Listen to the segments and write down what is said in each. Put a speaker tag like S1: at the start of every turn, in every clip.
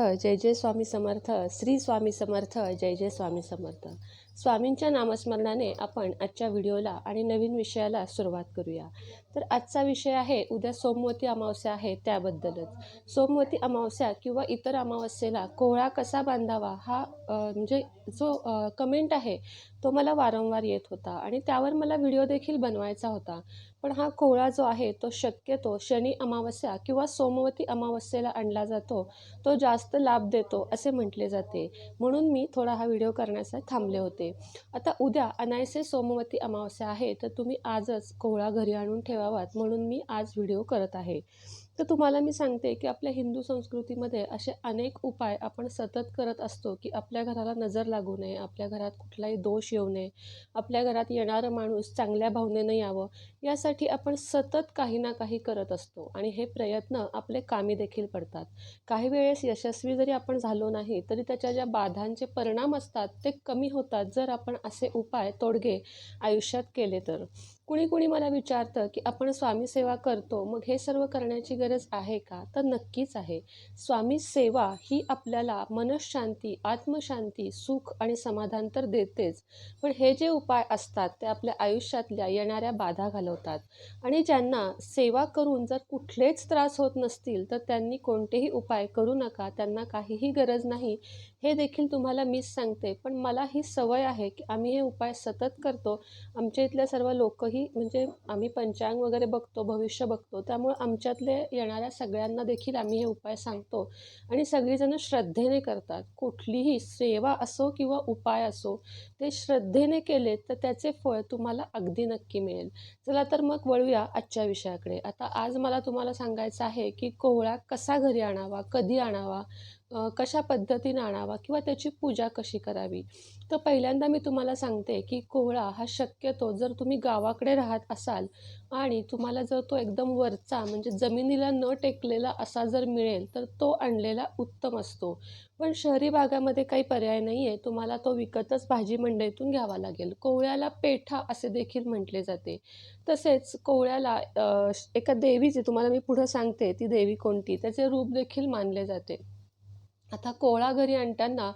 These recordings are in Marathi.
S1: जय जय स्वामी समर्थ. श्री स्वामी समर्थ. जय जय स्वामी समर्थ. स्वामींच्या नामस्मरणाने आपण आजच्या व्हिडिओला आणि नवीन विषयाला सुरुवात करूया. तर आजचा विषय आहे, उद्या सोमवती अमावस्या आहे त्याबद्दलच. सोमवती अमावस्या किंवा इतर अमावस्येला कोहळा कसा बांधावा हा म्हणजे जो कमेंट आहे तो मला वारंवार येत होता आणि त्यावर मला व्हिडिओ देखील बनवायचा होता. पण हा कोहळा जो आहे तो शक्यतो शनी अमावस्या किंवा सोमवती अमावस्येला आणला जातो. तो जास्त लाभ देतो असे म्हटले जाते. म्हणून मी थोडा हा व्हिडिओ करण्यासाठी थांबले होते. आता उद्या अनायसे सोमवती अमावस्या आहे, तर तुम्ही आजच कोहळा घरी आणून ठेवावात म्हणून मी आज व्हिडिओ करत आहे. तर तुम्हाला मी सांगते की आपल्या हिंदू संस्कृतीमध्ये असे अनेक उपाय आपण सतत करत असतो की आपल्या घराला नजर लागू नये, आपल्या घरात कुठलाही दोष येऊ नये, आपल्या घरात येणारं माणूस चांगल्या भावनेनं यावं, यासाठी आपण सतत काही ना काही करत असतो आणि हे प्रयत्न आपले कामी देखील पडतात. काही वेळेस यशस्वी जरी आपण झालो नाही तरी त्याच्या ज्या बाधांचे परिणाम असतात ते कमी होतात जर आपण असे उपाय तोडगे आयुष्यात केले तर. कुणी कुणी मला विचारतं की आपण स्वामी सेवा करतो, मग हे सर्व करण्याची गरज आहे का? तर नक्कीच आहे. स्वामी सेवा ही आपल्याला मनःशांती, आत्मशांती, सुख आणि समाधान तर देतेच, पण हे जे उपाय असतात ते आपल्या आयुष्यातल्या येणाऱ्या बाधा घालवतात. आणि ज्यांना सेवा करून जर कुठलेच त्रास होत नसतील तर त्यांनी कोणतेही उपाय करू नका, त्यांना काहीही गरज नाही, हे देखील तुम्हाला मीच सांगते. पण मला ही सवय आहे की आम्ही हे उपाय सतत करतो. आमच्या इथल्या सर्व लोकही म्हणजे आम्ही पंचांग वगैरे बघतो, भविष्य बघतो, त्यामुळे आमच्यातले येणाऱ्या सगळ्यांना देखील आम्ही हे उपाय सांगतो आणि सगळीजणं श्रद्धेने करतात. कुठलीही सेवा असो किंवा उपाय असो, ते श्रद्धेने केले तर त्याचे फळ तुम्हाला अगदी नक्की मिळेल. चला तर मग वळूया आजच्या विषयाकडे. आता आज मला तुम्हाला सांगायचं आहे की कोहळा कसा घरी आणावा, कधी आणावा, कशा पद्धतीने आणावा किंवा त्याची पूजा कशी करावी. तर पहिल्यांदा मी तुम्हाला सांगते की कोहळा हा शक्यतो जर तुम्ही गावाकडे राहत असाल आणि तुम्हाला जर तो एकदम वरचा म्हणजे जमिनीला न टेकलेला असा जर मिळेल तर तो आणलेला उत्तम असतो. पण शहरी भागामध्ये काही पर्याय नाही आहे, तुम्हाला तो विकतच भाजी मंडईतून घ्यावा लागेल. कोहळ्याला पेठा असे देखील म्हटले जाते. तसेच कोहळ्याला एका देवीचे तुम्हाला मी पुढं सांगते ती देवी कोणती, त्याचे रूप देखील मानले जाते. आता कोहळा घरी आणताना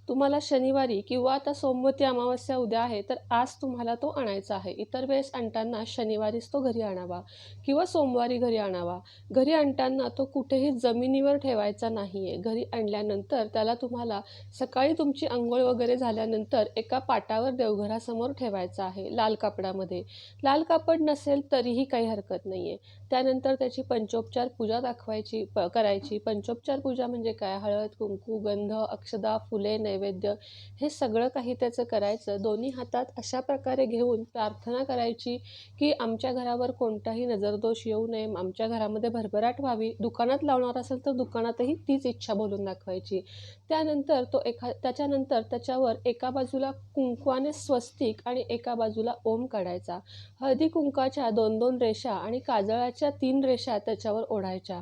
S1: तुम्हाला शनिवारी किंवा आता सोमवती अमावस्या उद्या आहे तर आज तुम्हाला तो आणायचा आहे. इतर वेळेस आणताना शनिवारीच तो घरी आणावा किंवा सोमवारी घरी आणावा. घरी आणताना तो कुठेही जमिनीवर ठेवायचा नाही आहे. घरी आणल्यानंतर त्याला तुम्हाला सकाळी तुमची अंघोळ वगैरे झाल्यानंतर एका पाटावर देवघरासमोर ठेवायचा आहे, लाल कापडामध्ये. लाल कापड नसेल तरीही काही हरकत नाही आहे. त्यानंतर त्याची पंचोपचार पूजा करायची. पंचोपचार पूजा म्हणजे काय? हळद, कुंकू, गंध, अक्षदा, फुले, नैवेद्य हे सगळं काही त्याचं करायचं. दोन्ही हातात अशा प्रकारे घेऊन प्रार्थना करायची की आमच्या घरावर कोणताही नजरदोष येऊ नये, आमच्या घरामध्ये भरभराट व्हावी. दुकानात लावणार असेल तर दुकानातही तीच इच्छा बोलून दाखवायची. त्यानंतर त्याच्यानंतर त्याच्यावर एका बाजूला कुंकवाने स्वस्तिक आणि एका बाजूला ओम काढायचा. हळदी कुंकाच्या 2-2 रेषा आणि काजळाच्या 3 रेषा त्याच्यावर ओढायच्या.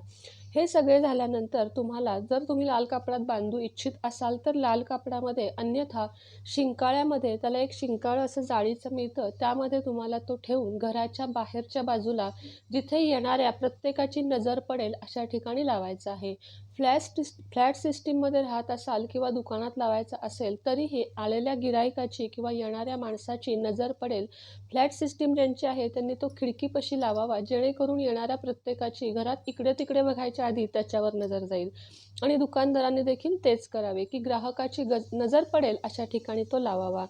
S1: हे सगळे झाल्यानंतर तुम्हाला जर तुम्ही लाल कापडात बांधू इच्छित असाल तर लाल कापडामध्ये, अन्यथा शिंकाळ्यामध्ये त्याला एक शिंकाळं असं जाळीचं मिळतं, त्यामध्ये तुम्हाला तो ठेवून घराच्या बाहेरच्या बाजूला जिथे येणाऱ्या प्रत्येकाची नजर पडेल अशा ठिकाणी लावायचं आहे. फ्लॅट सिस्टीममध्ये राहत असाल किंवा दुकानात लावायचं असेल तरीही आलेल्या गिराईकाची किंवा येणाऱ्या माणसाची नजर पडेल. फ्लॅट सिस्टीम ज्यांची आहे त्यांनी तो खिडकीपाशी लावावा, जेणेकरून येणाऱ्या प्रत्येकाची घरात इकडे तिकडे बघायच्या आधी त्याच्यावर नजर जाईल. आणि दुकानदारांनी देखील तेच करावे की ग्राहकाची नजर पडेल अशा ठिकाणी तो लावावा.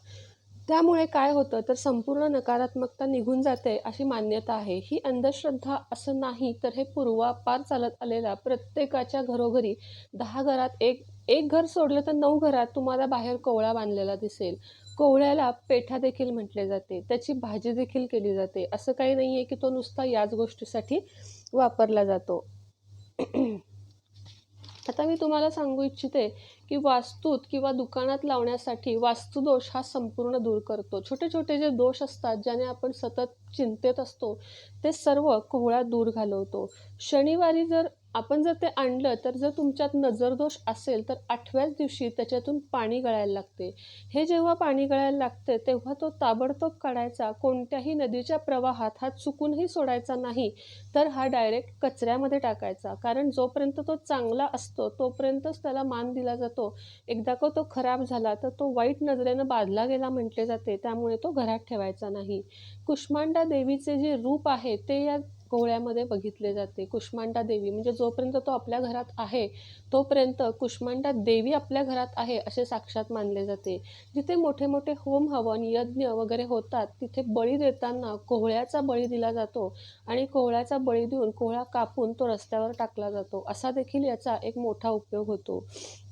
S1: त्यामुळे काय होतं तर संपूर्ण नकारात्मकता निघून जाते अशी मान्यता आहे. ही अंधश्रद्धा असं नाही, तर हे पूर्वापार चालत आलेला प्रत्येकाच्या घरोघरी 10 घरात एक घर सोडलं तर 9 घरात तुम्हाला बाहेर कोहळा बांधलेला दिसेल. कोहळ्याला पेठा देखील म्हटले जाते, त्याची भाजी देखील केली जाते. असं काही नाही आहे की तो नुसता याच गोष्टीसाठी वापरला जातो. आता मी तुम्हाला सांगू इच्छिते की वास्तूत किंवा दुकानात लावण्यासाठी वास्तुदोष हा संपूर्ण दूर करतो. छोटे छोटे जे दोष असतात ज्याने आपण सतत चिंतेत असतो ते सर्व कोहळा दूर घालवतो. शनिवारी जर आपण जर ते आणलं तर जर तुमच्यात नजरदोष असेल तर 8व्याच दिवशी त्याच्यातून पाणी गळायला लागते. हे जेव्हा पाणी गळायला लागते तेव्हा तो ताबडतोब काढायचा. कोणत्याही नदीच्या प्रवाहात हा चुकूनही सोडायचा नाही, तर हा डायरेक्ट कचऱ्यामध्ये टाकायचा. कारण जोपर्यंत तो चांगला असतो तोपर्यंतच त्याला मान दिला जातो. एकदा का तो खराब झाला तर तो वाईट नजरेनं बाधला गेला म्हटले जाते. त्यामुळे तो घरात ठेवायचा नाही. कुष्मांडा देवीचे जे रूप आहे ते या कोहळ्यामध्ये बघितले जाते. कुष्मांडा देवी म्हणजे जोपर्यंत तो आपल्या घरात आहे तोपर्यंत कुष्मांडा देवी आपल्या घरात आहे असे साक्षात मानले जाते. जिथे मोठे मोठे होम हवन यज्ञ वगैरे होतात तिथे बळी देताना कोहळ्याचा बळी दिला जातो आणि कोहळ्याचा बळी देऊन कोहळा कापून तो रस्त्यावर टाकला जातो. असा देखील याचा एक मोठा उपयोग होतो.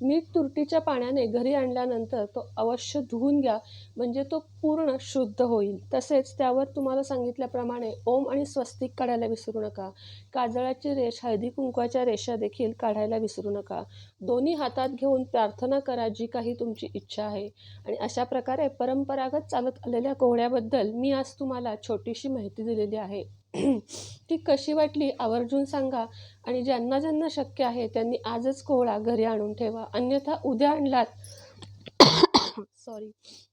S1: मीठ तुरटीच्या पाण्याने घरी आणल्यानंतर तो अवश्य धुवून घ्या, म्हणजे तो पूर्ण शुद्ध होईल. तसेच त्यावर तुम्हाला सांगितल्याप्रमाणे ओम आणि स्वस्तिक काढायला विसरू नका. काजळाची रेष, हळदी कुंकवाच्या रेषा देखील काढायला विसरू नका. दोन्ही हातात घेऊन प्रार्थना करा जी काही तुमची इच्छा आहे. आणि अशा प्रकारे परंपरागत चालत आलेल्या कोहळ्याबद्दल मी आज तुम्हाला छोटीशी माहिती दिलेली आहे. ती कशी वाटली आवर्जून सांगा आणि ज्यांना ज्यांना शक्य आहे त्यांनी आजच कोहळा घरी आणून ठेवा. अन्यथा उद्या आणलात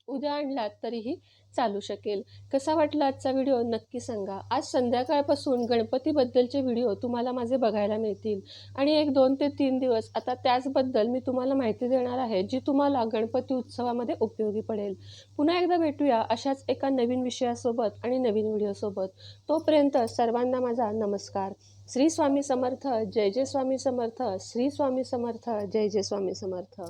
S1: उद्या आणलात तरीही चालू शकेल. कसा वाटला आजचा व्हिडिओ नक्की सांगा. आज संध्याकाळपासून गणपतीबद्दलचे व्हिडिओ तुम्हाला माझे बघायला मिळतील आणि 1, 2 ते 3 दिवस आता त्याचबद्दल मी तुम्हाला माहिती देणार आहे जी तुम्हाला गणपती उत्सवामध्ये उपयोगी पडेल. पुन्हा एकदा भेटूया अशाच एका नवीन विषयासोबत आणि नवीन व्हिडिओसोबत. तोपर्यंत सर्वांना माझा नमस्कार. श्री स्वामी समर्थ. जय जय स्वामी समर्थ. श्री स्वामी समर्थ. जय जय स्वामी समर्थ.